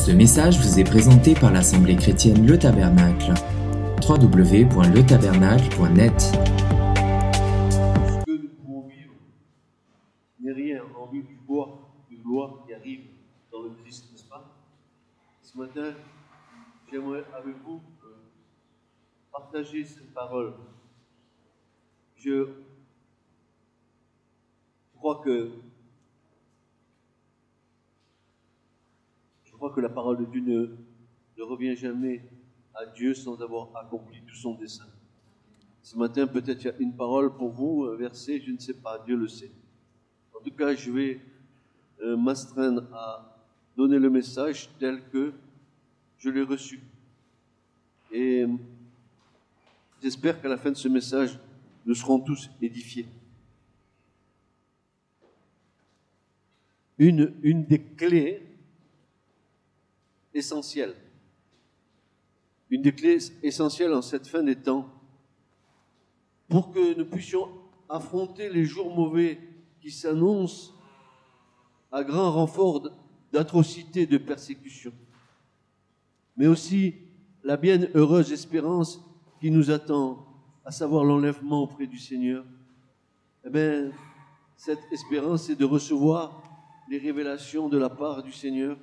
Ce message vous est présenté par l'Assemblée chrétienne Le Tabernacle. www.letabernacle.net. Ce que nous pouvons vivre n'est rien en vue du poids de gloire qui arrive dans le Christ, n'est-ce pas? Ce matin, j'aimerais avec vous partager cette parole. Je crois que la parole de Dieu ne revient jamais à Dieu sans avoir accompli tout son dessein. Ce matin, peut-être il y a une parole pour vous, un verset, je ne sais pas, Dieu le sait. En tout cas, je vais m'astreindre à donner le message tel que je l'ai reçu. Et j'espère qu'à la fin de ce message, nous serons tous édifiés. Une des clés essentielles, une des clés essentielles en cette fin des temps, pour que nous puissions affronter les jours mauvais qui s'annoncent à grand renfort d'atrocités, de persécutions, mais aussi la bienheureuse espérance qui nous attend, à savoir l'enlèvement auprès du Seigneur. Eh bien, cette espérance, c'est de recevoir les révélations de la part du Seigneur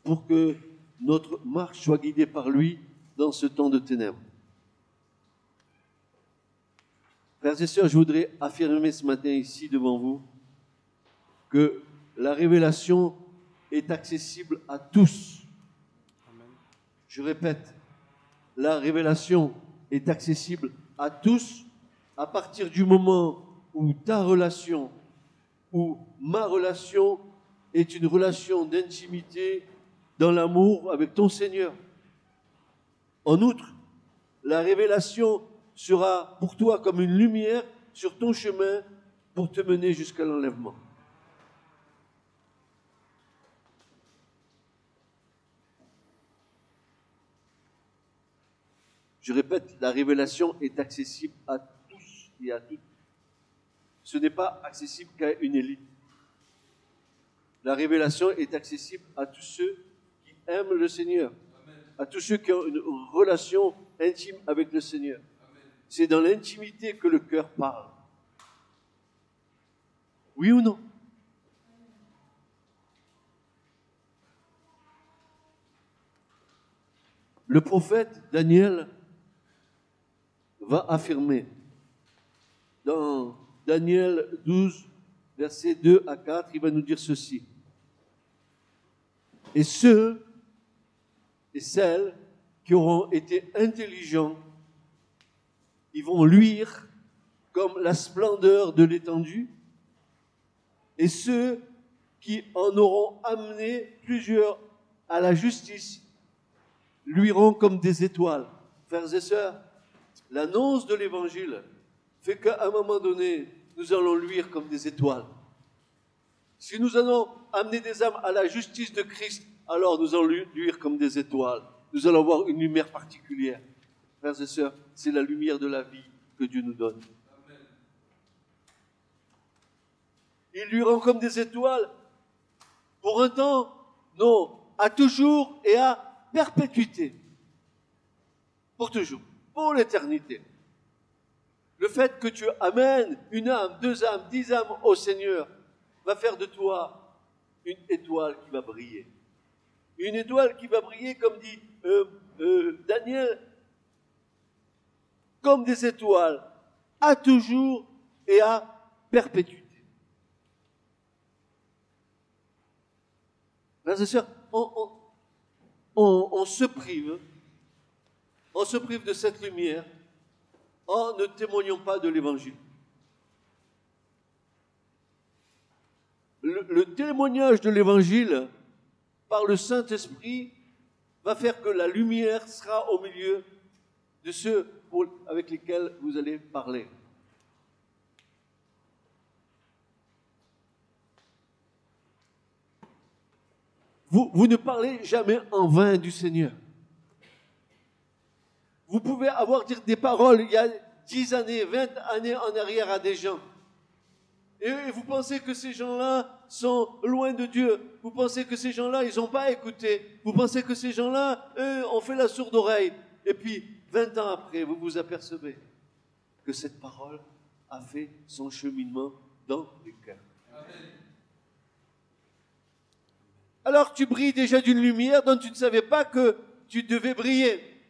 pour que notre marche soit guidée par lui dans ce temps de ténèbres. Frères et sœurs, je voudrais affirmer ce matin ici devant vous que la révélation est accessible à tous. Amen. Je répète, la révélation est accessible à tous à partir du moment où ta relation, où ma relation est une relation d'intimité dans l'amour avec ton Seigneur. En outre, la révélation sera pour toi comme une lumière sur ton chemin pour te mener jusqu'à l'enlèvement. Je répète, la révélation est accessible à tous et à toutes. Ce n'est pas accessible qu'à une élite. La révélation est accessible à tous ceux qui aiment le Seigneur, à tous ceux qui ont une relation intime avec le Seigneur. C'est dans l'intimité que le cœur parle. Oui ou non? Le prophète Daniel va affirmer dans Daniel 12, versets 2 à 4, il va nous dire ceci. Et ceux et celles qui auront été intelligents, ils vont luire comme la splendeur de l'étendue, et ceux qui en auront amené plusieurs à la justice luiront comme des étoiles. Frères et sœurs, l'annonce de l'Évangile fait qu'à un moment donné, nous allons luire comme des étoiles. Si nous allons amener des âmes à la justice de Christ, alors nous allons luire comme des étoiles. Nous allons avoir une lumière particulière. Frères et sœurs, c'est la lumière de la vie que Dieu nous donne. Amen. Ils luiront comme des étoiles pour un temps, non, à toujours et à perpétuité. Pour toujours, pour l'éternité. Le fait que tu amènes une âme, 2 âmes, 10 âmes au Seigneur va faire de toi une étoile qui va briller. Une étoile qui va briller, comme dit Daniel, comme des étoiles, à toujours et à perpétuité. Frères et sœurs, on se prive de cette lumière en ne témoignant pas de l'Évangile. Le témoignage de l'Évangile par le Saint-Esprit va faire que la lumière sera au milieu de ceux avec lesquels vous allez parler. Vous ne parlez jamais en vain du Seigneur. Vous pouvez avoir dit des paroles il y a 10 années, 20 années en arrière à des gens. Et vous pensez que ces gens-là sont loin de Dieu. Vous pensez que ces gens-là, ils n'ont pas écouté. Vous pensez que ces gens-là, eux, ont fait la sourde oreille. Et puis, 20 ans après, vous vous apercevez que cette parole a fait son cheminement dans les cœurs. Amen. Alors tu brilles déjà d'une lumière dont tu ne savais pas que tu devais briller.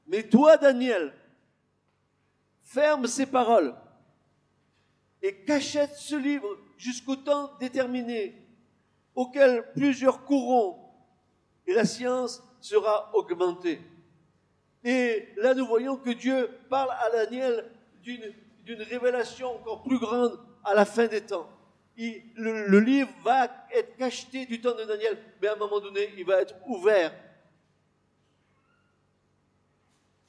Mais toi, Daniel, ferme ces paroles et cachette ce livre jusqu'au temps déterminé, auquel plusieurs courront, et la science sera augmentée. Et là, nous voyons que Dieu parle à Daniel d'une révélation encore plus grande à la fin des temps. Le livre va être cacheté du temps de Daniel, mais à un moment donné, il va être ouvert.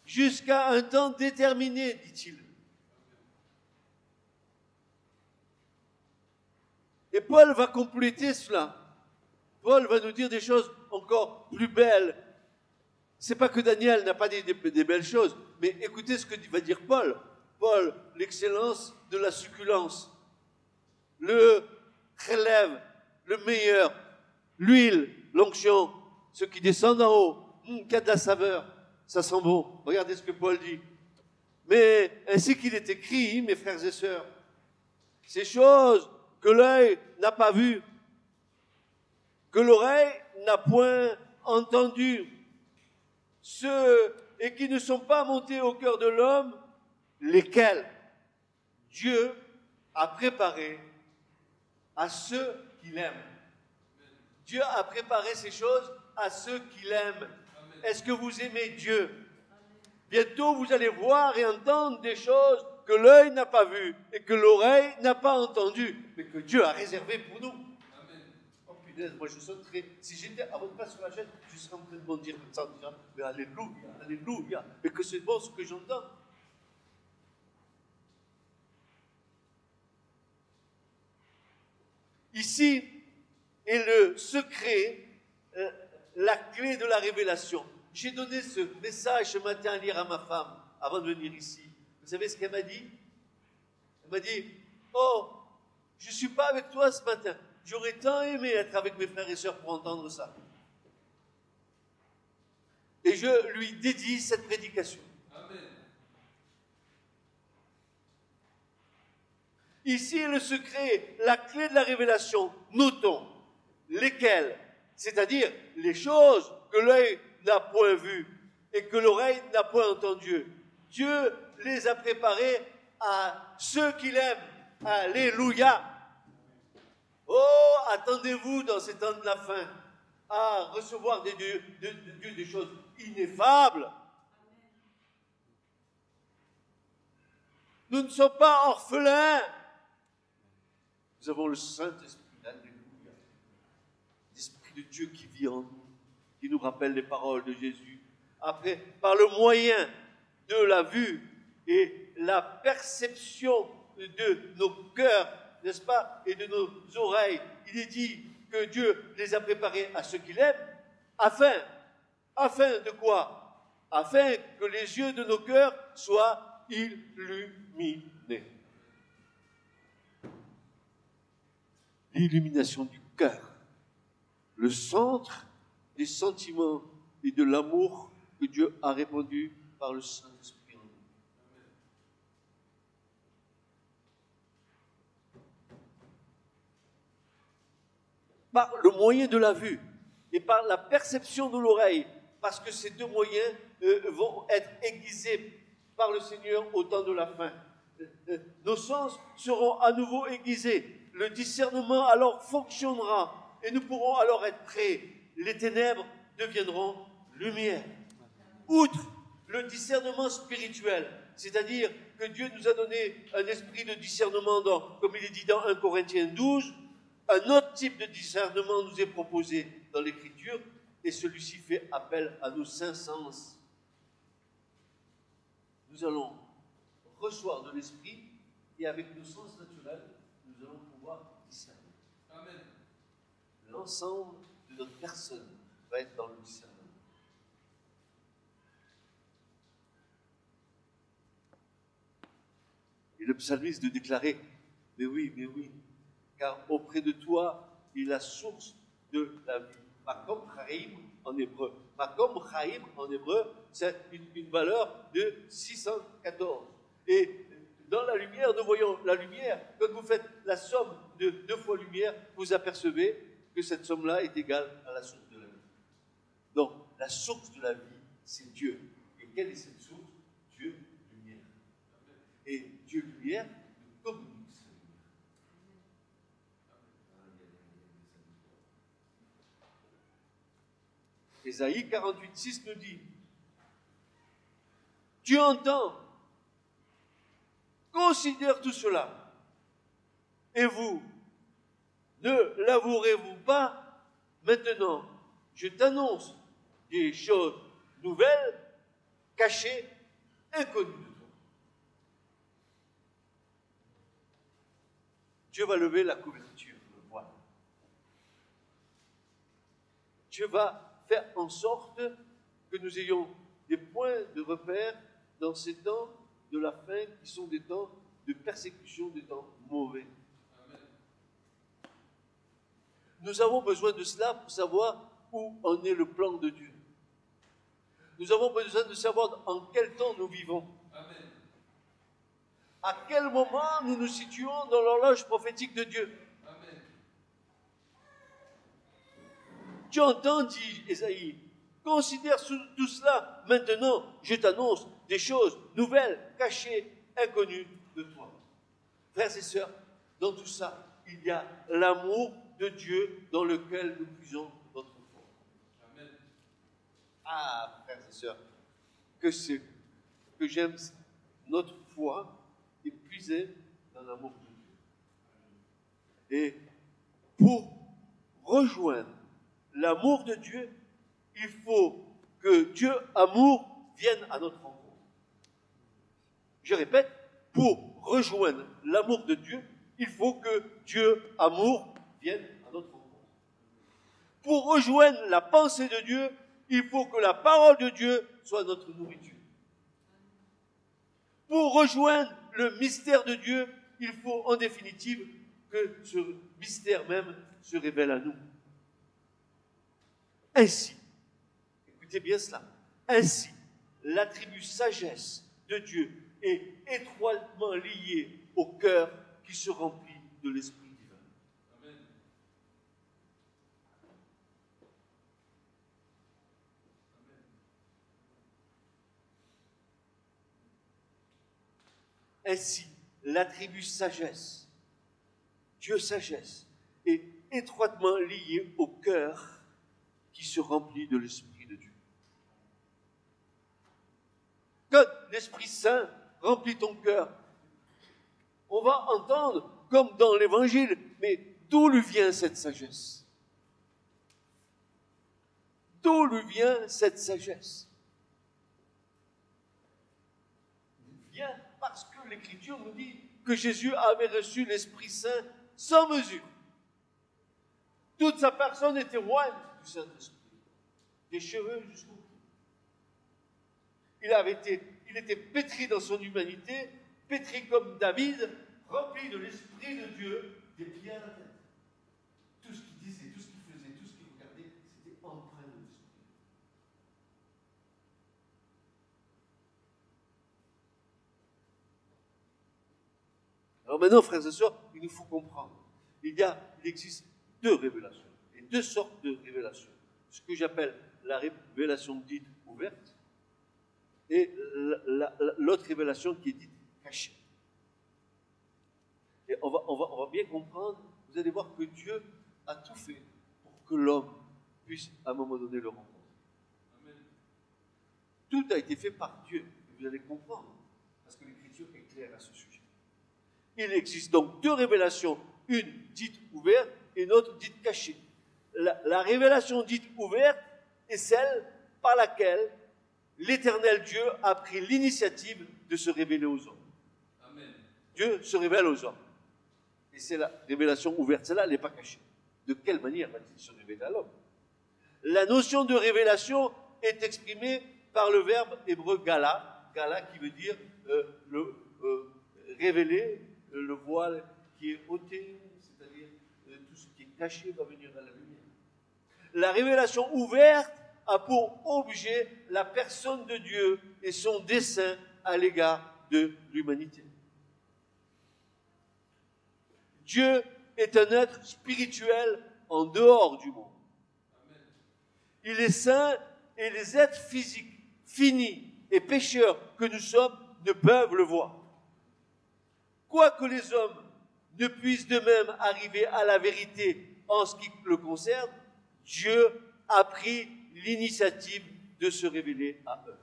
Jusqu'à un temps déterminé, dit-il. Et Paul va compléter cela. Paul va nous dire des choses encore plus belles. C'est pas que Daniel n'a pas des belles choses, mais écoutez ce que va dire Paul. Paul, l'excellence de la succulence, le relève, le meilleur, l'huile, l'onction, ce qui descend d'en haut, qui a de la saveur, ça sent bon. Regardez ce que Paul dit. Mais ainsi qu'il est écrit, mes frères et sœurs, ces choses que l'œil n'a pas vues, que l'oreille n'a point entendues, ceux et qui ne sont pas montés au cœur de l'homme, lesquels Dieu a préparés à ceux qui l'aiment. Dieu a préparé ces choses à ceux qui l'aiment. Est-ce que vous aimez Dieu? Bientôt, vous allez voir et entendre des choses que l'œil n'a pas vues et que l'oreille n'a pas entendues, mais que Dieu a réservées pour nous. Oh punaise, moi je sauterais. Si j'étais à votre place sur la chaîne, je serais en train de bondir comme ça, en disant, mais alléluia, alléluia, mais que c'est bon ce que j'entends. Ici est le secret, la clé de la révélation. J'ai donné ce message ce matin à lire à ma femme avant de venir ici. Vous savez ce qu'elle m'a dit? Elle m'a dit, oh, je ne suis pas avec toi ce matin. J'aurais tant aimé être avec mes frères et sœurs pour entendre ça. Et je lui dédie cette prédication. Amen. Ici est le secret, la clé de la révélation. Notons lesquelles, c'est-à-dire les choses que l'œil n'a point vues et que l'oreille n'a point entendues. Dieu les a préparées à ceux qui l'aiment. Alléluia. Oh, attendez-vous dans ces temps de la fin à recevoir de Dieu des choses ineffables. Nous ne sommes pas orphelins. Nous avons le Saint-Esprit, alléluia. L'Esprit de Dieu qui vit en nous, qui nous rappelle les paroles de Jésus. Après, par le moyen de la vue et la perception de nos cœurs, n'est-ce pas, et de nos oreilles, il est dit que Dieu les a préparés à ceux qui l'aiment, afin de quoi? Afin que les yeux de nos cœurs soient illuminés. L'illumination du cœur, le centre des sentiments et de l'amour que Dieu a répandu par le Saint-Esprit. Par le moyen de la vue et par la perception de l'oreille, parce que ces deux moyens vont être aiguisés par le Seigneur au temps de la fin. Nos sens seront à nouveau aiguisés. Le discernement alors fonctionnera et nous pourrons alors être prêts. Les ténèbres deviendront lumière. Outre le discernement spirituel, c'est-à-dire que Dieu nous a donné un esprit de discernement, comme il est dit dans 1 Corinthiens 12, un autre type de discernement nous est proposé dans l'Écriture, et celui-ci fait appel à nos cinq sens. Nous allons recevoir de l'Esprit, et avec nos sens naturels, nous allons pouvoir discerner. Amen. L'ensemble de notre personne va être dans le discernement. Et le psalmiste de déclarer, mais oui, car auprès de toi est la source de la vie. Makom Chaim en hébreu. Makom Chaim en hébreu, c'est une valeur de 614. Et dans la lumière, nous voyons la lumière. Quand vous faites la somme de 2 fois lumière, vous apercevez que cette somme-là est égale à la source de la vie. Donc, la source de la vie, c'est Dieu. Et quelle est cette source? Dieu, lumière. Et Dieu, lumière, nous communique cette lumière. Ésaïe 48,6 nous dit, tu entends, considère tout cela, et vous, ne l'avouerez-vous pas maintenant? Je t'annonce des choses nouvelles, cachées, inconnues de toi. Dieu va lever la couverture, le voile. Dieu va faire en sorte que nous ayons des points de repère dans ces temps de la fin qui sont des temps de persécution, des temps mauvais. Amen. Nous avons besoin de cela pour savoir où en est le plan de Dieu. Nous avons besoin de savoir en quel temps nous vivons. Amen. À quel moment nous nous situons dans l'horloge prophétique de Dieu. Amen. Tu entends, dit Ésaïe, considère tout cela. Maintenant, je t'annonce des choses nouvelles, cachées, inconnues de toi. Frères et sœurs, dans tout ça, il y a l'amour de Dieu dans lequel nous puisons notre foi. Amen. Ah, frères et sœurs, que j'aime notre foi est puisée dans l'amour de Dieu. Et pour rejoindre l'amour de Dieu, il faut que Dieu amour vienne à notre rencontre. Je répète, pour rejoindre l'amour de Dieu, il faut que Dieu amour vienne à notre rencontre. Pour rejoindre la pensée de Dieu, il faut que la parole de Dieu soit notre nourriture. Pour rejoindre le mystère de Dieu, il faut en définitive que ce mystère même se révèle à nous. Ainsi, écoutez bien cela, ainsi, l'attribut sagesse de Dieu est étroitement lié au cœur qui se remplit de l'Esprit divin. Amen. Ainsi, l'attribut sagesse, Dieu sagesse, est étroitement lié au cœur qui se remplit de l'Esprit de Dieu. Quand l'Esprit Saint remplit ton cœur, on va entendre, comme dans l'Évangile, mais d'où lui vient cette sagesse? D'où lui vient cette sagesse? Il vient parce que l'Écriture nous dit que Jésus avait reçu l'Esprit Saint sans mesure. Toute sa personne était moine du Saint-Esprit, des cheveux jusqu'au cou. Il était pétri dans son humanité, pétri comme David, rempli de l'Esprit de Dieu, des pieds à la tête. Tout ce qu'il disait, tout ce qu'il faisait, tout ce qu'il regardait, c'était empreint de l'Esprit. Alors maintenant, frères et sœurs, il nous faut comprendre. Il existe 2 révélations, et 2 sortes de révélations. Ce que j'appelle la révélation dite ouverte, et l'autre révélation qui est dite cachée. Et on va bien comprendre, vous allez voir que Dieu a tout fait pour que l'homme puisse à un moment donné le rencontrer. Amen. Tout a été fait par Dieu, vous allez comprendre, parce que l'Écriture est claire à ce sujet. Il existe donc 2 révélations, une dite ouverte et une autre dite cachée. La révélation dite ouverte est celle par laquelle l'Éternel Dieu a pris l'initiative de se révéler aux hommes. Amen. Dieu se révèle aux hommes. Et c'est la révélation ouverte. Celle-là, elle n'est pas cachée. De quelle manière va-t-il se révéler à l'homme? La notion de révélation est exprimée par le verbe hébreu gala, gala qui veut dire révéler, le voile qui est ôté, c'est-à-dire tout ce qui est caché va venir à la lumière. La révélation ouverte a pour objet la personne de Dieu et son dessein à l'égard de l'humanité. Dieu est un être spirituel en dehors du monde. Il est saint et les êtres physiques, finis et pécheurs que nous sommes ne peuvent le voir. Quoique les hommes ne puissent d'eux-mêmes arriver à la vérité en ce qui le concerne, Dieu a pris l'initiative de se révéler à eux.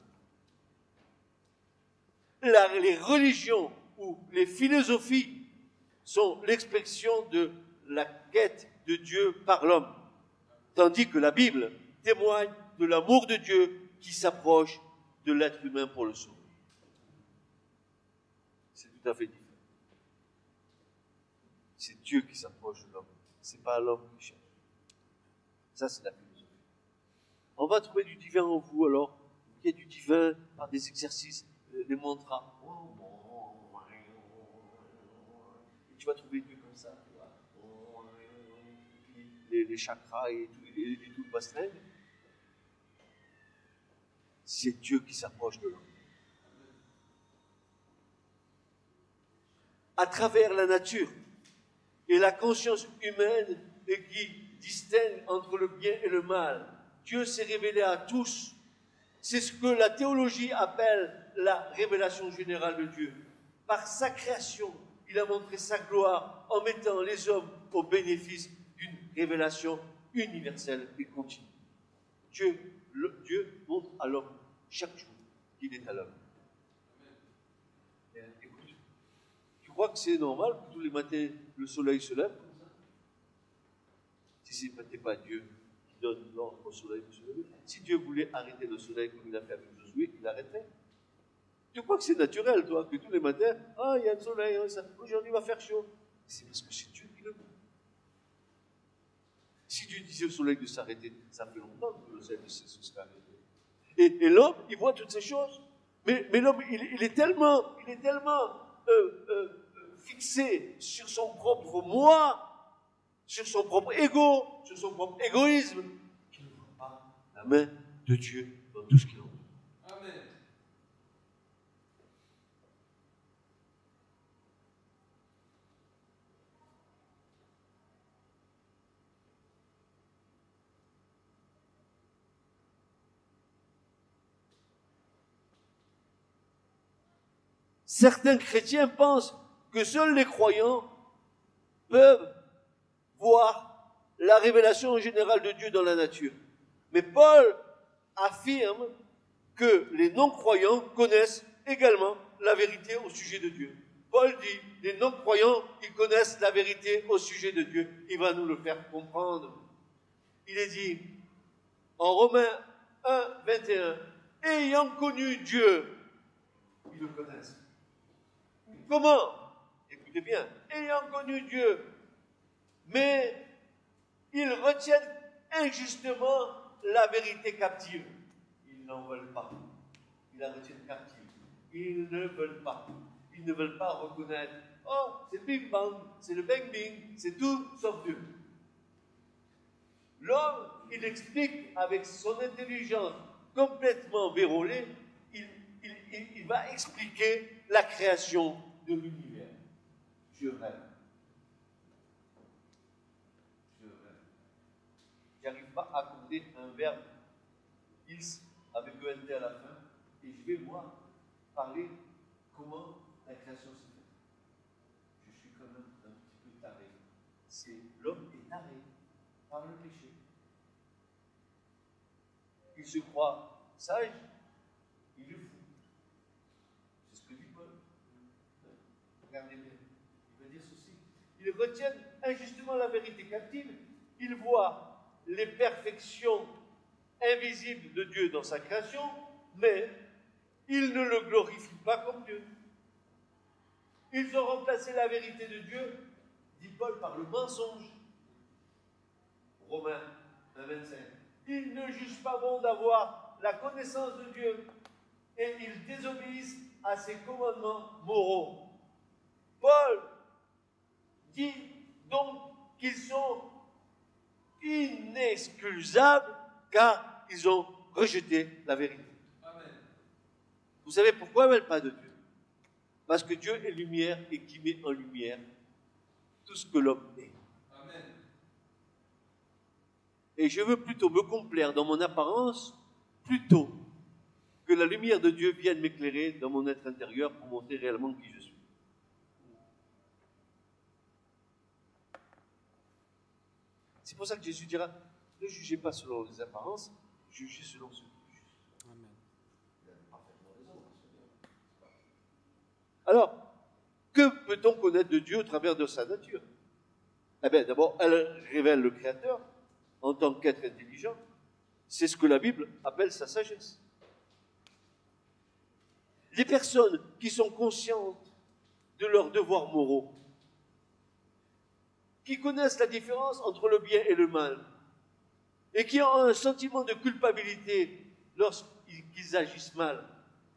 Les religions ou les philosophies sont l'expression de la quête de Dieu par l'homme, tandis que la Bible témoigne de l'amour de Dieu qui s'approche de l'être humain pour le sauver. C'est tout à fait différent. C'est Dieu qui s'approche de l'homme, c'est pas l'homme qui cherche. Ça, c'est la philosophie. On va trouver du divin en vous, alors. Il y a du divin par des exercices, des mantras. Et tu vas trouver Dieu comme ça, tu vois. Les chakras et tout le bastring. C'est Dieu qui s'approche de l'homme. À travers la nature et la conscience humaine et qui distingue entre le bien et le mal, Dieu s'est révélé à tous. C'est ce que la théologie appelle la révélation générale de Dieu. Par sa création, il a montré sa gloire en mettant les hommes au bénéfice d'une révélation universelle et continue. Dieu montre à l'homme chaque jour qu'il est à l'homme. Écoute, tu crois que c'est normal que tous les matins le soleil se lève comme ça? Si ce n'était pas Dieu qui donne l'ordre au soleil de se lever, si Dieu voulait arrêter le soleil comme il a fait avec Josué, il l'arrêterait. Tu crois que c'est naturel, toi, que tous les matins, il y a le soleil, aujourd'hui il va faire chaud. C'est parce que c'est Dieu qui le veut. Si Dieu disait au soleil de s'arrêter, ça fait longtemps que le soleil se serait arrêté. Et l'homme, il voit toutes ces choses. Mais l'homme, il est tellement fixé sur son propre moi, sur son propre ego, sur son propre égoïsme, qu'il ne voit pas la main de Dieu dans tout ce qu'il entoure. Amen. Certains chrétiens pensent que seuls les croyants peuvent voir la révélation générale de Dieu dans la nature. Mais Paul affirme que les non-croyants connaissent également la vérité au sujet de Dieu. Paul dit, les non-croyants, ils connaissent la vérité au sujet de Dieu. Il va nous le faire comprendre. Il est dit, en Romains 1, 21, « Ayant connu Dieu, ils le connaissent. » Comment? Écoutez bien, ayant connu Dieu, mais ils retiennent injustement la vérité captive. Ils n'en veulent pas. Ils la retiennent captive. Ils ne veulent pas. Ils ne veulent pas reconnaître. Oh, c'est le Big Bang, c'est le Bang Bing, c'est tout sauf Dieu. L'homme, il explique avec son intelligence complètement vérolée, il va expliquer la création de l'univers. Je rêve. Je rêve. Je n'arrive pas à accorder un verbe is avec ENT à la fin et je vais moi parler comment la création se fait. Je suis quand même un petit peu taré. L'homme est taré par le péché. Il se croit sage, il est fou. C'est ce que dit Paul. Regardez bien. Il va dire ceci. Ils retiennent injustement la vérité captive. Ils voient les perfections invisibles de Dieu dans sa création, mais ils ne le glorifient pas comme Dieu. Ils ont remplacé la vérité de Dieu, dit Paul, par le mensonge. Romains 1, 25. Ils ne jugent pas bon d'avoir la connaissance de Dieu et ils désobéissent à ses commandements moraux. Paul dit donc qu'ils sont inexcusables car ils ont rejeté la vérité. Amen. Vous savez pourquoi ils ne veulent pas de Dieu? Parce que Dieu est lumière et qui met en lumière tout ce que l'homme est. Amen. Et je veux plutôt me complaire dans mon apparence plutôt que la lumière de Dieu vienne m'éclairer dans mon être intérieur pour montrer réellement qui je suis. C'est pour ça que Jésus dira, ne jugez pas selon les apparences, jugez selon ce que est juste. Amen. Alors, que peut-on connaître de Dieu au travers de sa nature? Eh bien, d'abord, elle révèle le Créateur en tant qu'être intelligent. C'est ce que la Bible appelle sa sagesse. Les personnes qui sont conscientes de leurs devoirs moraux, qui connaissent la différence entre le bien et le mal, et qui ont un sentiment de culpabilité lorsqu'ils agissent mal,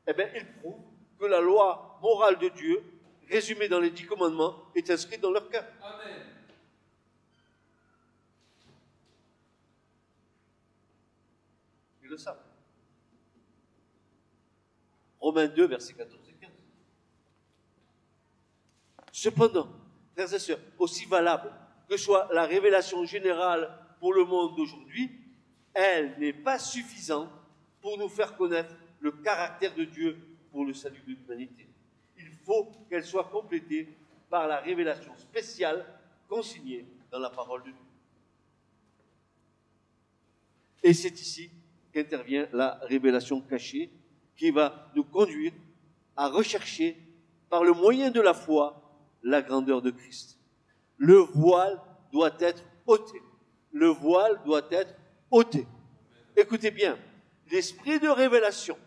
eh bien, ils prouvent que la loi morale de Dieu, résumée dans les 10 commandements, est inscrite dans leur cœur. Amen. Ils le savent. Romains 2, versets 14 et 15. Cependant, frères et sœurs, aussi valable que soit la révélation générale pour le monde d'aujourd'hui, elle n'est pas suffisante pour nous faire connaître le caractère de Dieu pour le salut de l'humanité. Il faut qu'elle soit complétée par la révélation spéciale consignée dans la parole de Dieu. Et c'est ici qu'intervient la révélation cachée qui va nous conduire à rechercher par le moyen de la foi la grandeur de Christ. Le voile doit être ôté. Le voile doit être ôté. Écoutez bien, l'esprit de révélation,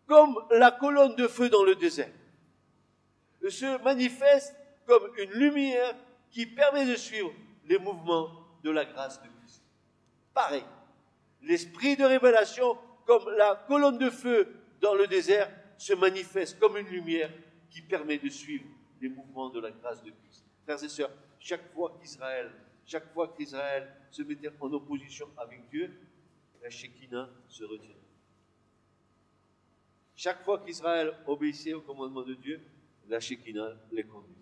comme la colonne de feu dans le désert, se manifeste comme une lumière qui permet de suivre les mouvements de la grâce de Christ. Pareil, l'esprit de révélation, comme la colonne de feu dans le désert, se manifeste comme une lumière qui permet de suivre les mouvements de la grâce de Christ. Frères et sœurs, chaque fois qu'Israël se mettait en opposition avec Dieu, la Shekinah se retirait. Chaque fois qu'Israël obéissait au commandement de Dieu, la Shekinah les conduisait.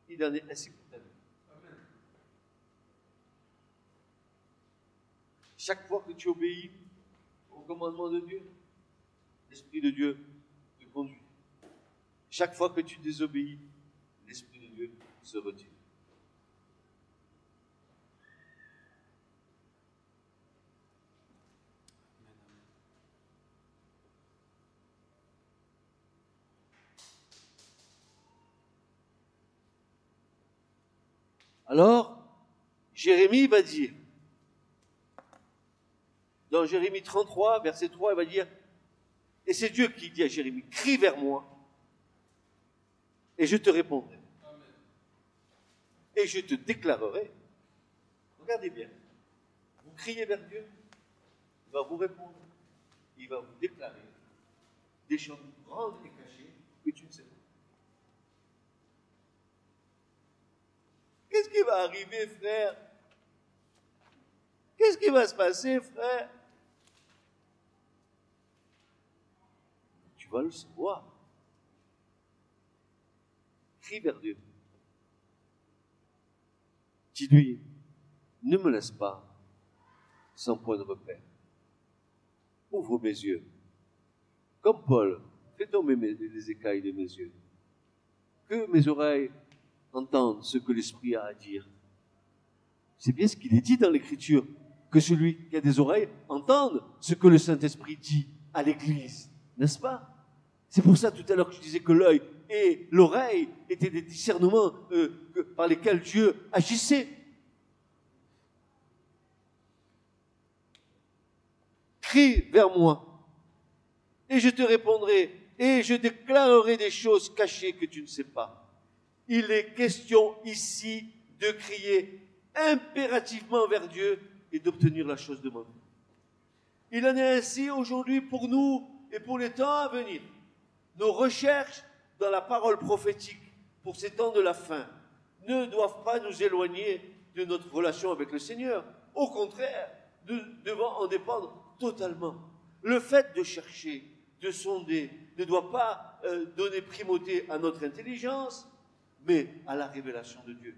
Il en est ainsi pour ta vie. Chaque fois que tu obéis au commandement de Dieu, l'Esprit de Dieu te conduit. Chaque fois que tu désobéis, l'Esprit de Dieu se retire. Alors, Jérémie va dire, dans Jérémie 33, verset 3, il va dire, et c'est Dieu qui dit à Jérémie, crie vers moi, et je te répondrai. Amen. Et je te déclarerai. Regardez bien, vous criez vers Dieu, il va vous répondre, il va vous déclarer des choses grandes et cachées que tu ne sais pas. Qu'est-ce qui va arriver, frère? Qu'est-ce qui va se passer, frère? Tu vas le savoir. Crie vers Dieu. Dis-lui, ne me laisse pas sans point de repère. Ouvre mes yeux. Comme Paul, fais tomber les écailles de mes yeux. Que mes oreilles entendent ce que l'Esprit a à dire. C'est bien ce qu'il est dit dans l'Écriture, que celui qui a des oreilles entende ce que le Saint-Esprit dit à l'Église. N'est-ce pas? C'est pour ça tout à l'heure que je disais que l'œil et l'oreille étaient des discernements par lesquels Dieu agissait. Crie vers moi, et je te répondrai, et je déclarerai des choses cachées que tu ne sais pas. Il est question ici de crier impérativement vers Dieu et d'obtenir la chose demandée. Il en est ainsi aujourd'hui pour nous et pour les temps à venir. Nos recherches dans la parole prophétique pour ces temps de la fin ne doivent pas nous éloigner de notre relation avec le Seigneur. Au contraire, nous devons en dépendre totalement. Le fait de chercher, de sonder, ne doit pas donner primauté à notre intelligence, mais à la révélation de Dieu.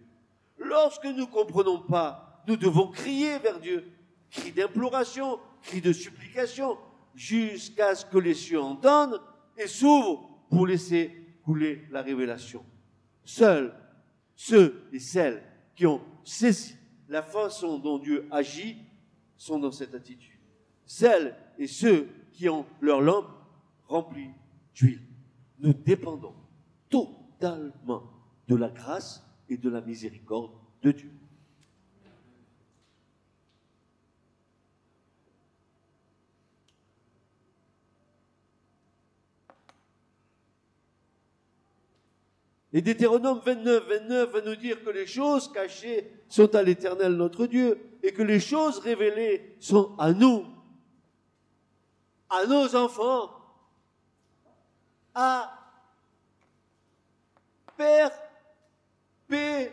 Lorsque nous ne comprenons pas, nous devons crier vers Dieu, cri d'imploration, cri de supplication, jusqu'à ce que les cieux entendent et s'ouvrent pour laisser couler la révélation. Seuls ceux et celles qui ont saisi la façon dont Dieu agit sont dans cette attitude. Celles et ceux qui ont leur lampe remplie d'huile. Nous dépendons totalement de la grâce et de la miséricorde de Dieu. Et Deutéronome 29 va nous dire que les choses cachées sont à l'Éternel notre Dieu et que les choses révélées sont à nous, à nos enfants, à perpétuité.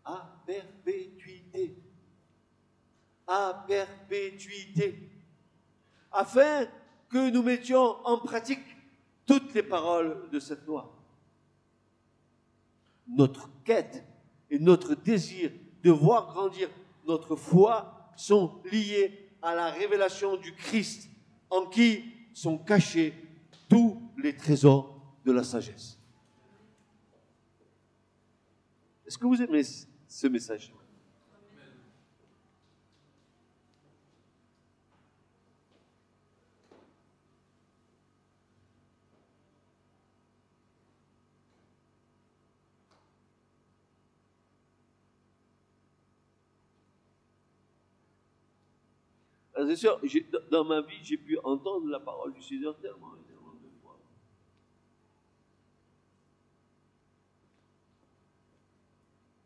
À perpétuité. À perpétuité. Afin que nous mettions en pratique toutes les paroles de cette loi. Notre quête et notre désir de voir grandir notre foi sont liés à la révélation du Christ, en qui sont cachés tous les trésors de la sagesse. Est-ce que vous aimez ce message ? C'est sûr, dans ma vie, j'ai pu entendre la parole du Seigneur tellement de fois.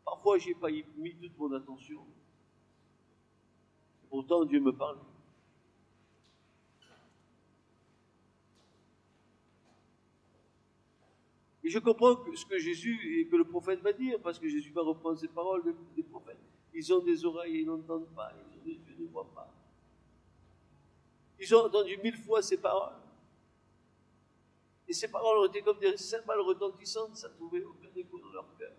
Parfois, je n'ai pas mis toute mon attention. Pourtant, Dieu me parle. Et je comprends ce que Jésus et que le prophète va dire, parce que Jésus va reprendre ces paroles des prophètes. Ils ont des oreilles et ils n'entendent pas, ils ont des yeux et ils ne voient pas. Ils ont entendu 1000 fois ces paroles. Et ces paroles ont été comme des cymbales retentissantes, ça ne trouvait aucun écho dans leur cœur.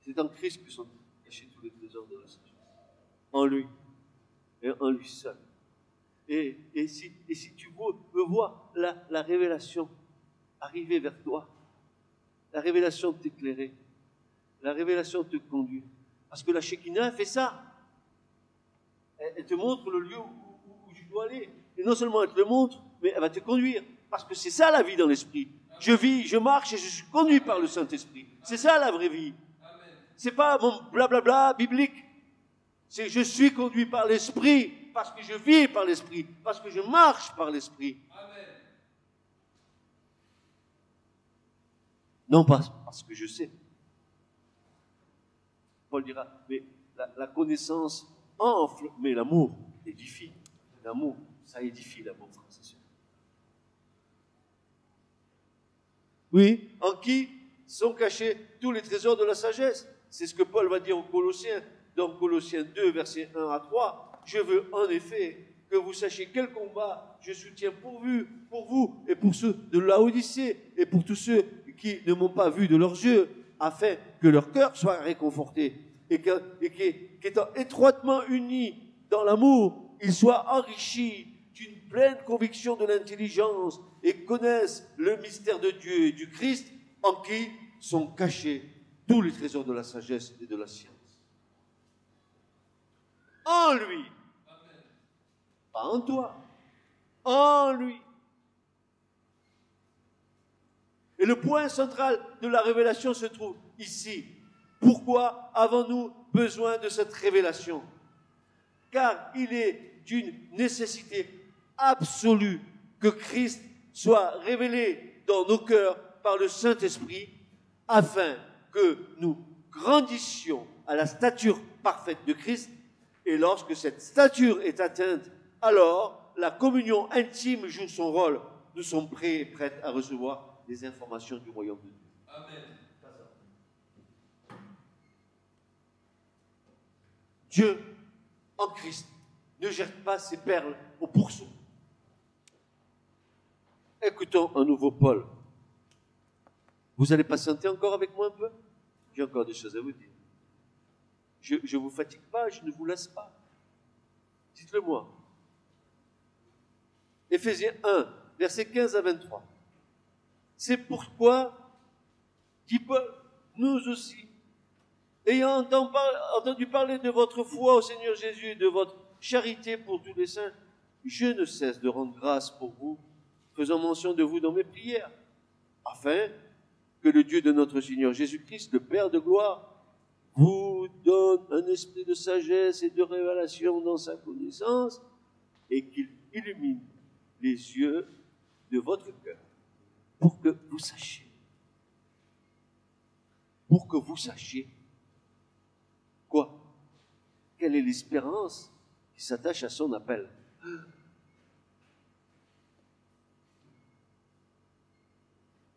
C'est en Christ que sont cachés tous les trésors de la sagesse. En lui. Et en lui seul. Et si tu veux voir la révélation arriver vers toi, la révélation t'éclairer, la révélation te conduire. Parce que la Shekinah fait ça. Elle te montre le lieu où tu dois aller. Et non seulement elle te le montre, mais elle va te conduire. Parce que c'est ça la vie dans l'esprit. Je vis, je marche et je suis conduit par le Saint-Esprit. C'est ça la vraie vie. C'est pas mon blablabla biblique. C'est je suis conduit par l'Esprit, parce que je vis par l'Esprit, parce que je marche par l'Esprit. Amen. Non pas parce que je sais. Paul dira, mais la connaissance enfle, mais l'amour édifie. L'amour, ça édifie l'amour, frères et sœurs. Oui, en qui sont cachés tous les trésors de la sagesse. C'est ce que Paul va dire aux Colossiens, dans Colossiens 2, versets 1 à 3. Je veux en effet que vous sachiez quel combat je soutiens pour vous et pour ceux de Laodicée et pour tous ceux qui ne m'ont pas vu de leurs yeux, afin que leur cœur soit réconforté et qu'étant étroitement unis dans l'amour, ils soient enrichis d'une pleine conviction de l'intelligence et connaissent le mystère de Dieu et du Christ en qui sont cachés tous les trésors de la sagesse et de la science. En lui, pas en toi, en lui. Et le point central de la révélation se trouve ici. Pourquoi avons-nous besoin de cette révélation? Car il est d'une nécessité absolue que Christ soit révélé dans nos cœurs par le Saint-Esprit, afin que nous grandissions à la stature parfaite de Christ. Et lorsque cette stature est atteinte, alors la communion intime joue son rôle. Nous sommes prêts et prêtes à recevoir les informations du royaume de Dieu. Amen. Dieu, en Christ, ne jette pas ses perles au pourceau. Écoutons un nouveau Paul. Vous allez patienter encore avec moi un peu? J'ai encore des choses à vous dire. Je ne vous fatigue pas, je ne vous laisse pas. Dites-le moi. Éphésiens 1, versets 15 à 23. C'est pourquoi, dit Paul, nous aussi, ayant entendu parler de votre foi au Seigneur Jésus et de votre charité pour tous les saints, je ne cesse de rendre grâce pour vous, faisant mention de vous dans mes prières, afin que le Dieu de notre Seigneur Jésus-Christ, le Père de gloire, vous donne un esprit de sagesse et de révélation dans sa connaissance, et qu'il illumine les yeux de votre cœur, pour que vous sachiez quoi? Quelle est l'espérance qui s'attache à son appel?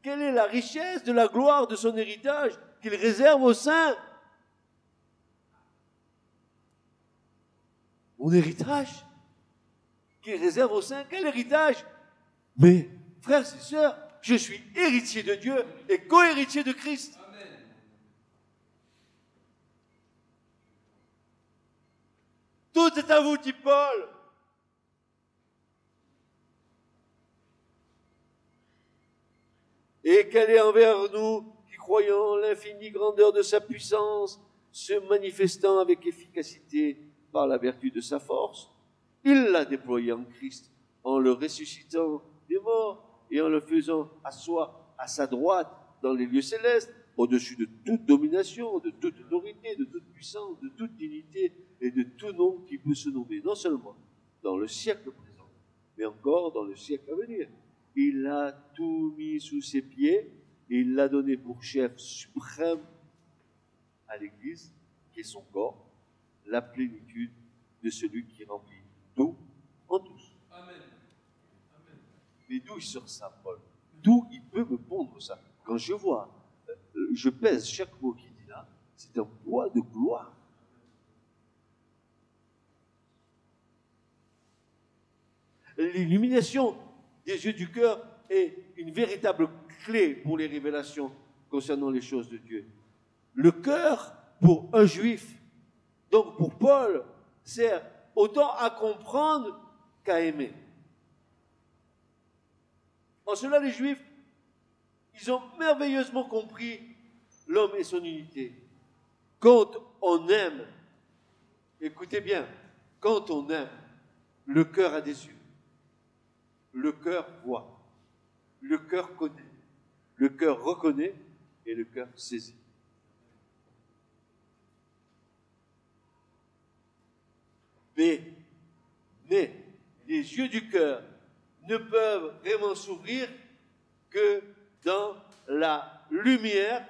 Quelle est la richesse de la gloire de son héritage qu'il réserve aux saints? Mon héritage qu'il réserve aux saints, quel héritage? Mais, frères et sœurs, je suis héritier de Dieu et co-héritier de Christ. Amen. Tout est à vous, dit Paul. Et quelle est envers nous qui croyons l'infinie grandeur de sa puissance, se manifestant avec efficacité par la vertu de sa force? Il l'a déployé en Christ, en le ressuscitant des morts et en le faisant asseoir à sa droite dans les lieux célestes, au-dessus de toute domination, de toute autorité, de toute puissance, de toute dignité et de tout nom qui peut se nommer, non seulement dans le siècle présent, mais encore dans le siècle à venir. Il a tout mis sous ses pieds et il l'a donné pour chef suprême à l'Église, qui est son corps, la plénitude de celui qui remplit tout en tous. Amen. Amen. Mais d'où il sort ça, Paul? D'où il peut me pondre ça? Quand je vois, je pèse chaque mot qu'il dit là, c'est un poids de gloire. L'illumination des yeux du cœur est une véritable clé pour les révélations concernant les choses de Dieu. Le cœur, pour un juif, donc pour Paul, sert autant à comprendre qu'à aimer. En cela, les Juifs, ils ont merveilleusement compris l'homme et son unité. Quand on aime, écoutez bien, quand on aime, le cœur a des yeux, le cœur voit, le cœur connaît, le cœur reconnaît et le cœur saisit. Mais les yeux du cœur ne peuvent vraiment s'ouvrir que dans la lumière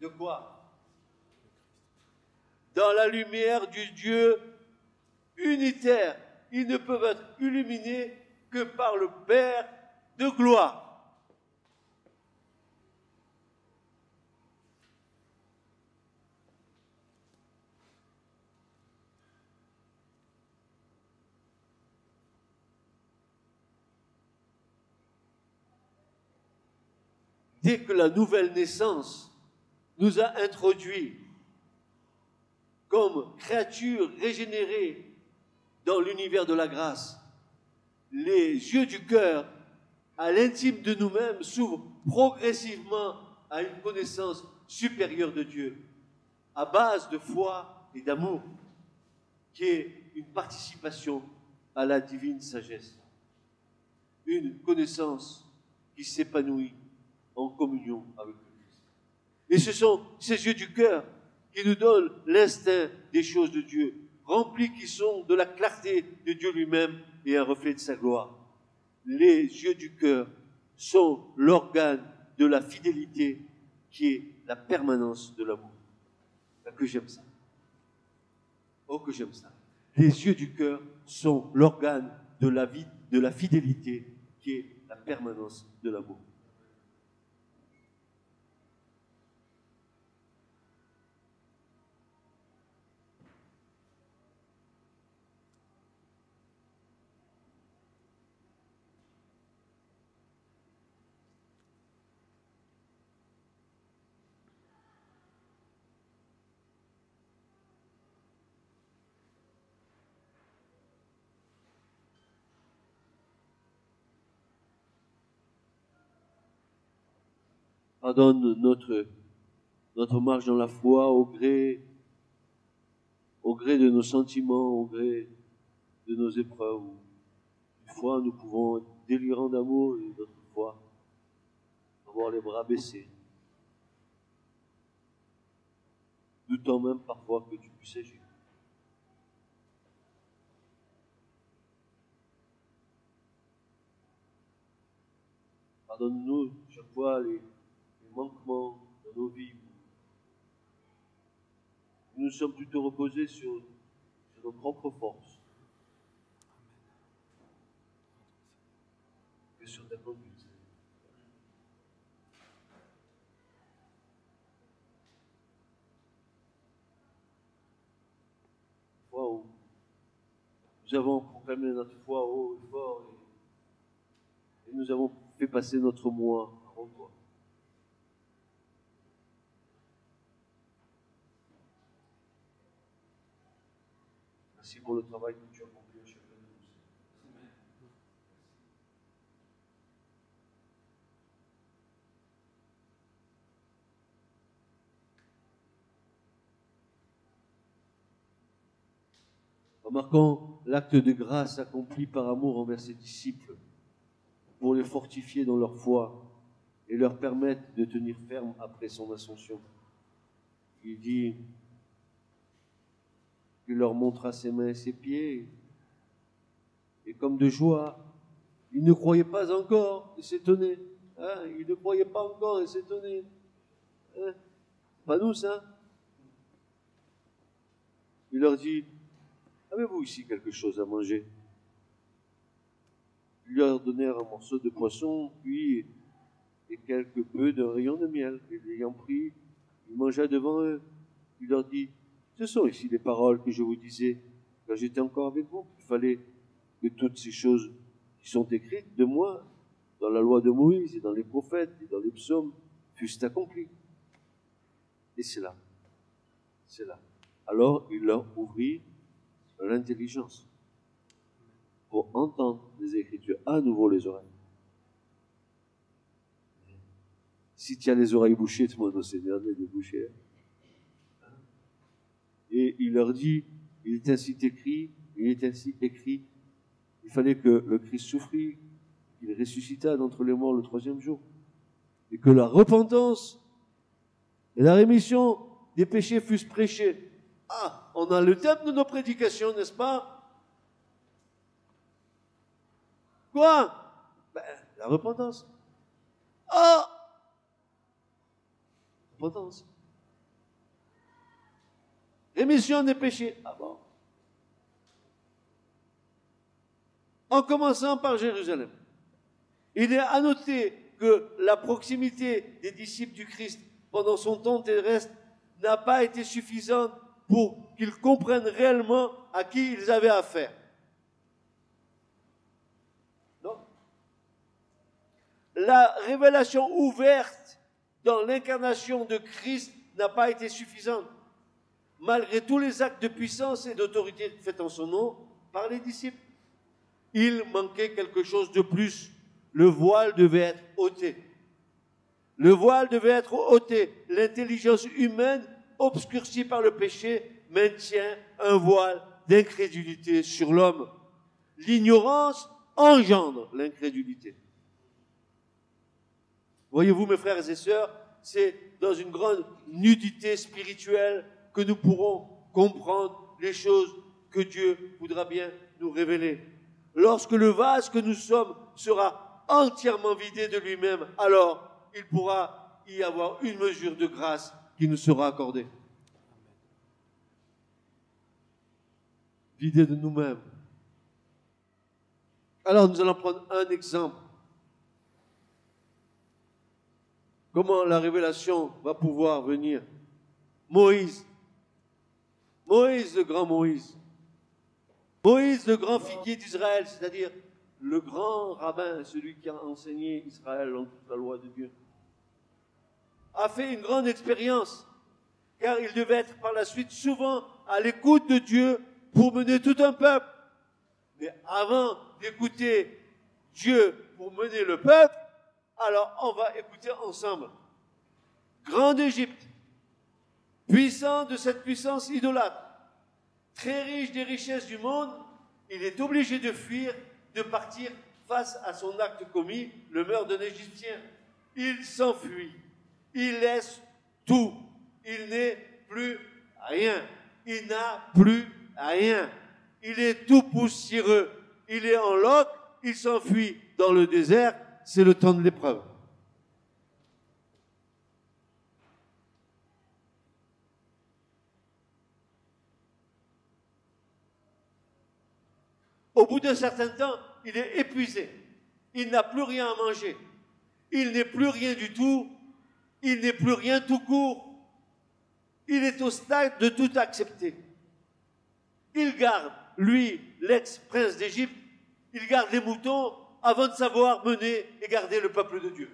de quoi? Dans la lumière du Dieu unitaire. Ils ne peuvent être illuminés que par le Père de gloire. Dès que la nouvelle naissance nous a introduits comme créatures régénérées dans l'univers de la grâce, les yeux du cœur, à l'intime de nous-mêmes, s'ouvrent progressivement à une connaissance supérieure de Dieu, à base de foi et d'amour, qui est une participation à la divine sagesse. une connaissance qui s'épanouit en communion avec le Christ. Et ce sont ces yeux du cœur qui nous donnent l'instinct des choses de Dieu, remplis qui sont de la clarté de Dieu lui-même et un reflet de sa gloire. Les yeux du cœur sont l'organe de la fidélité qui est la permanence de l'amour. Que j'aime ça. Oh, que j'aime ça. Les yeux du cœur sont l'organe de la vie, de la fidélité qui est la permanence de l'amour. Pardonne notre marche dans la foi au gré de nos sentiments, au gré de nos épreuves. Une fois, nous pouvons être délirants d'amour et d'autres fois, avoir les bras baissés. Doutant même parfois que tu puisses agir. Pardonne-nous chaque fois les manquements dans nos vies. Nous sommes plutôt reposés sur nos propres forces que sur ta conduite. Fois où nous avons proclamé notre foi haut et fort et nous avons fait passer notre moi avant toi. Merci pour le travail que tu as accompli à chacun de nous. Amen. Remarquons l'acte de grâce accompli par amour envers ses disciples pour les fortifier dans leur foi et leur permettre de tenir ferme après son ascension. Il dit qu'il leur montra ses mains et ses pieds, et comme de joie, ils ne croyaient pas encore et s'étonnaient. Hein? Ils ne croyaient pas encore et s'étonnaient. Hein? Pas nous, ça. Il leur dit, avez-vous ici quelque chose à manger? Ils leur donnèrent un morceau de poisson, puis et quelque peu d'un rayon de miel. Et l'ayant pris, il mangea devant eux. Il leur dit, ce sont ici les paroles que je vous disais quand j'étais encore avec vous. Il fallait que toutes ces choses qui sont écrites de moi, dans la loi de Moïse et dans les prophètes et dans les psaumes, fussent accomplies. Et c'est là. C'est là. Alors il leur ouvrit l'intelligence pour entendre les Écritures, à nouveau les oreilles. Si tu as les oreilles bouchées, demande au Seigneur de les boucher. Et il leur dit, il est ainsi écrit, il fallait que le Christ souffrit, qu'il ressuscita d'entre les morts le 3e jour, et que la repentance et la rémission des péchés fussent prêchés. Ah, on a le thème de nos prédications, n'est-ce pas? Quoi? Ben, la repentance. Ah! Repentance. Rémission des péchés. Ah bon? En commençant par Jérusalem. Il est à noter que la proximité des disciples du Christ pendant son temps terrestre n'a pas été suffisante pour qu'ils comprennent réellement à qui ils avaient affaire. Non. La révélation ouverte dans l'incarnation de Christ n'a pas été suffisante, malgré tous les actes de puissance et d'autorité faits en son nom par les disciples. Il manquait quelque chose de plus. Le voile devait être ôté. Le voile devait être ôté. L'intelligence humaine, obscurcie par le péché, maintient un voile d'incrédulité sur l'homme. L'ignorance engendre l'incrédulité. Voyez-vous, mes frères et sœurs, c'est dans une grande nudité spirituelle que nous pourrons comprendre les choses que Dieu voudra bien nous révéler. Lorsque le vase que nous sommes sera entièrement vidé de lui-même, alors il pourra y avoir une mesure de grâce qui nous sera accordée. Vidé de nous-mêmes. Alors nous allons prendre un exemple. Comment la révélation va pouvoir venir. Moïse. Moïse, le grand Moïse. Moïse, le grand figuier d'Israël, c'est-à-dire le grand rabbin, celui qui a enseigné Israël dans toute la loi de Dieu, a fait une grande expérience, car il devait être par la suite souvent à l'écoute de Dieu pour mener tout un peuple. Mais avant d'écouter Dieu pour mener le peuple, alors on va écouter ensemble. Grand d'Égypte, puissant de cette puissance idolâtre, très riche des richesses du monde, il est obligé de fuir, de partir face à son acte commis, le meurtre d'un Égyptien. Il s'enfuit, il laisse tout, il n'est plus rien, il n'a plus rien, il est tout poussiéreux, il est en loc, il s'enfuit dans le désert, c'est le temps de l'épreuve. Au bout d'un certain temps, il est épuisé. Il n'a plus rien à manger. Il n'est plus rien du tout. Il n'est plus rien tout court. Il est au stade de tout accepter. Il garde, lui, l'ex-prince d'Égypte, il garde les moutons avant de savoir mener et garder le peuple de Dieu.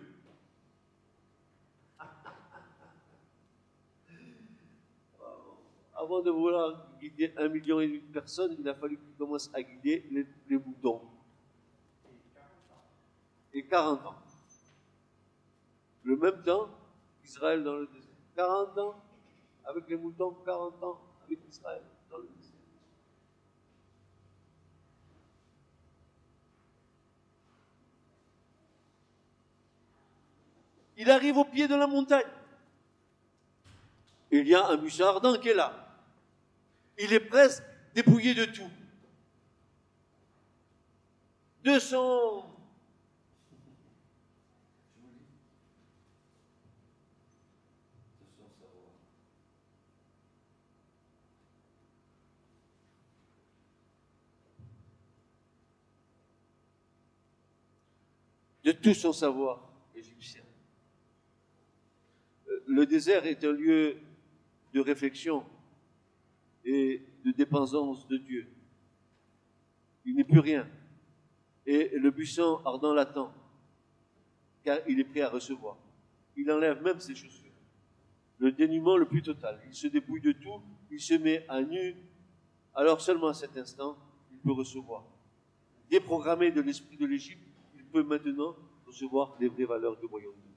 Avant de vouloir guider 1,5 million de personnes, il a fallu qu'il commence à guider les moutons. Et 40 ans. Le même temps, Israël dans le désert. 40 ans avec les moutons, 40 ans avec Israël dans le désert. Il arrive au pied de la montagne. Il y a un buisson ardent qui est là. Il est presque dépouillé de tout. De son de tout son savoir égyptien. Le désert est un lieu de réflexion et de dépendance de Dieu. Il n'est plus rien. Et le buisson ardent l'attend, car il est prêt à recevoir. Il enlève même ses chaussures. Le dénuement le plus total. Il se dépouille de tout, il se met à nu. Alors seulement à cet instant, il peut recevoir. Déprogrammé de l'esprit de l'Égypte, il peut maintenant recevoir les vraies valeurs du royaume de Dieu.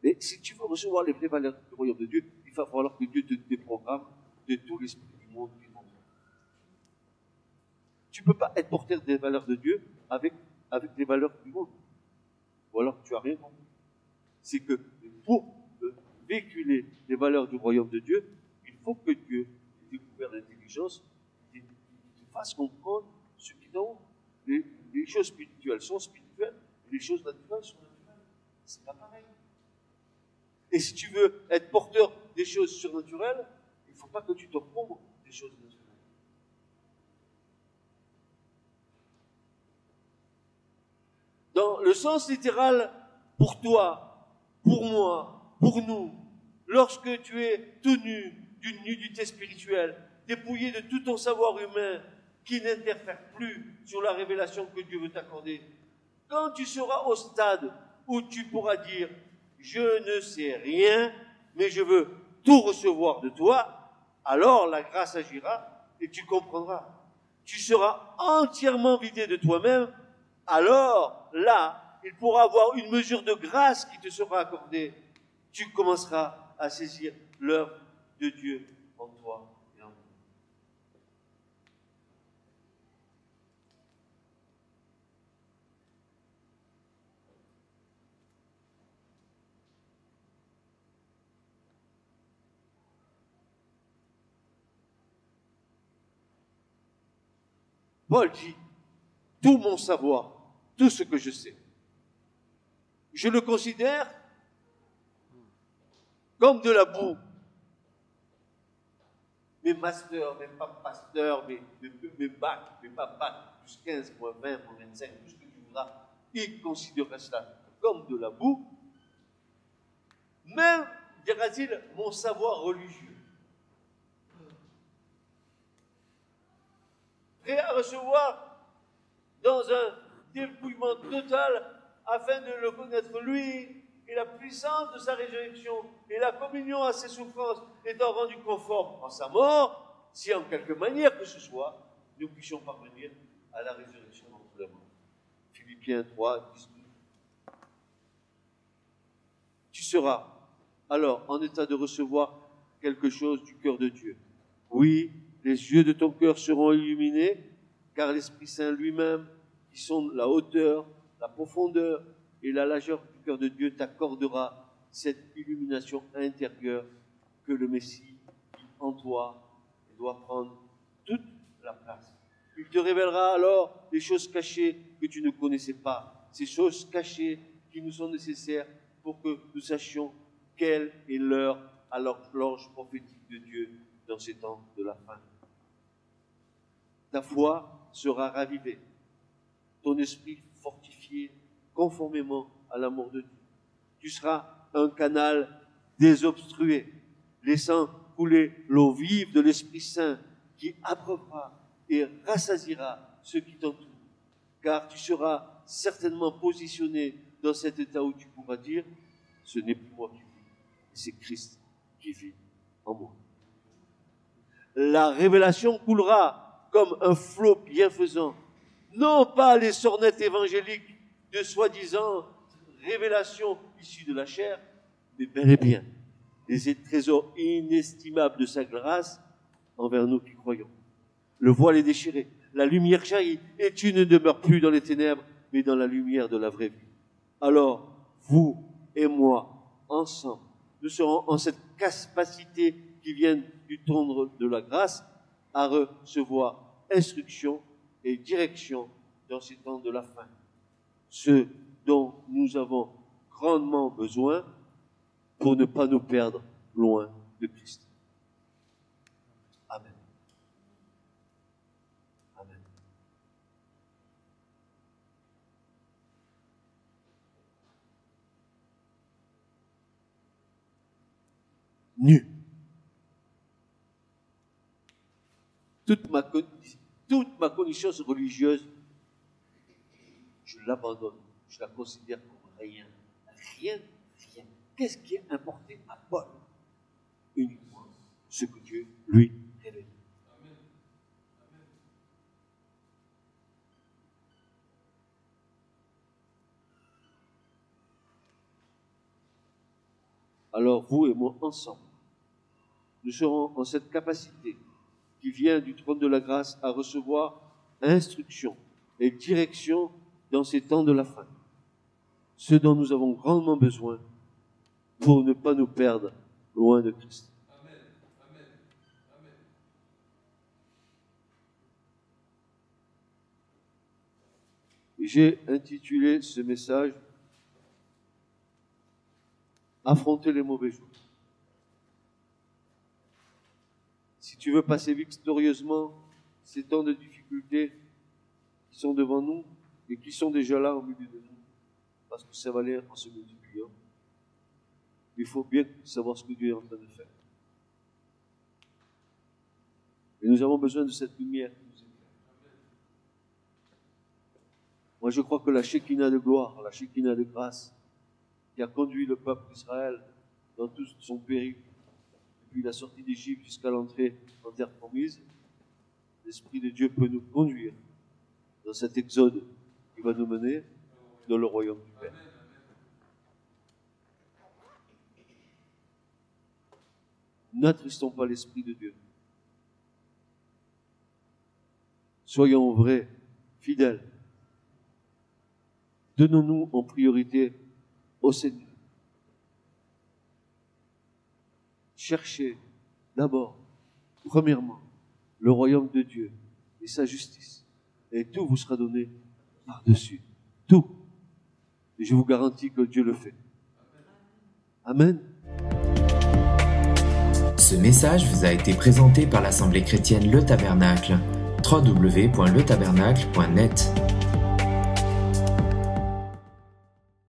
Mais si tu veux recevoir les vraies valeurs du royaume de Dieu, il va falloir que Dieu te déprogramme de tout l'esprit du monde qui est en toi. Tu ne peux pas être porteur des valeurs de Dieu avec les valeurs du monde. Ou alors tu as rien compris. C'est que pour véhiculer les valeurs du royaume de Dieu, il faut que Dieu t'ait couvert d'intelligence, te fasse comprendre ce qui est en haut. Les choses spirituelles sont spirituelles, et les choses naturelles sont naturelles. C'est pas pareil. Et si tu veux être porteur des choses surnaturelles, il ne faut pas que tu t'occupes des choses naturelles. Dans le sens littéral, pour toi, pour moi, pour nous, lorsque tu es tout nu, d'une nudité spirituelle, dépouillé de tout ton savoir humain, qui n'interfère plus sur la révélation que Dieu veut t'accorder, quand tu seras au stade où tu pourras dire « Je ne sais rien, mais je veux tout recevoir de toi », alors la grâce agira et tu comprendras. Tu seras entièrement vidé de toi-même, alors là, il pourra avoir une mesure de grâce qui te sera accordée. Tu commenceras à saisir l'œuvre de Dieu en toi et en moi. Paul dit, tout mon savoir, tout ce que je sais, je le considère comme de la boue. Mes masters, mes pas pasteurs, mes bacs, mes pas bacs, plus 15, moins 20, moins 25, tout ce que tu voudras, ils considèrent cela comme de la boue. Même, dira-t-il, mon savoir religieux. Prêt à recevoir dans un dépouillement total afin de le connaître lui et la puissance de sa résurrection et la communion à ses souffrances étant rendues conformes en sa mort, si en quelque manière que ce soit, nous puissions parvenir à la résurrection d'entre les morts. Philippiens 3, 19. Tu seras alors en état de recevoir quelque chose du cœur de Dieu. Oui, les yeux de ton cœur seront illuminés, car l'Esprit Saint lui-même, qui sonde la hauteur, la profondeur et la largeur du cœur de Dieu, t'accordera cette illumination intérieure que le Messie qui en toi doit prendre toute la place. Il te révélera alors des choses cachées que tu ne connaissais pas, ces choses cachées qui nous sont nécessaires pour que nous sachions quelle est l'heure à l'horloge prophétique de Dieu dans ces temps de la fin. Ta foi sera ravivée, ton esprit fortifié conformément à l'amour de Dieu. Tu seras un canal désobstrué, laissant couler l'eau vive de l'Esprit Saint qui abreuvera et rassasiera ceux qui t'entourent. Car tu seras certainement positionné dans cet état où tu pourras dire, ce n'est plus moi qui vis, c'est Christ qui vit en moi. La révélation coulera comme un flot bienfaisant, non pas les sornettes évangéliques de soi-disant révélations issues de la chair, mais bel et bien les trésors inestimables de sa grâce envers nous qui croyons. Le voile est déchiré, la lumière jaillit, et tu ne demeures plus dans les ténèbres, mais dans la lumière de la vraie vie. Alors, vous et moi, ensemble, nous serons en cette capacité qui vient du trône de la grâce à recevoir instruction et direction dans ces temps de la fin. Ce dont nous avons grandement besoin pour ne pas nous perdre loin de Christ. Amen. Amen. Nu. Toute ma connaissance religieuse, je l'abandonne, je la considère comme rien. Rien. Qu'est-ce qui est importé à Paul? Uniquement ce que Dieu lui révèle. Alors vous et moi ensemble, nous serons en cette capacité qui vient du trône de la grâce à recevoir instruction et direction dans ces temps de la fin. Ce dont nous avons grandement besoin pour ne pas nous perdre loin de Christ. Amen. Amen. Amen. Et j'ai intitulé ce message « Affronter les mauvais jours ». Si tu veux passer victorieusement ces temps de difficultés qui sont devant nous et qui sont déjà là au milieu de nous, parce que ça va aller en se multipliant, il faut bien savoir ce que Dieu est en train de faire. Et nous avons besoin de cette lumière qui nous éclaire. Moi, je crois que la Shekinah de gloire, la Shekinah de grâce, qui a conduit le peuple d'Israël dans tout son périple, depuis la sortie d'Égypte jusqu'à l'entrée en terre promise, l'Esprit de Dieu peut nous conduire dans cet exode qui va nous mener dans le royaume du Père. N'attristons pas l'Esprit de Dieu. Soyons vrais, fidèles. Donnons-nous en priorité au Seigneur. Cherchez d'abord, premièrement, le royaume de Dieu et sa justice. et tout vous sera donné par-dessus. Tout. Et je vous garantis que Dieu le fait. Amen. Ce message vous a été présenté par l'Assemblée chrétienne Le Tabernacle. www.letabernacle.net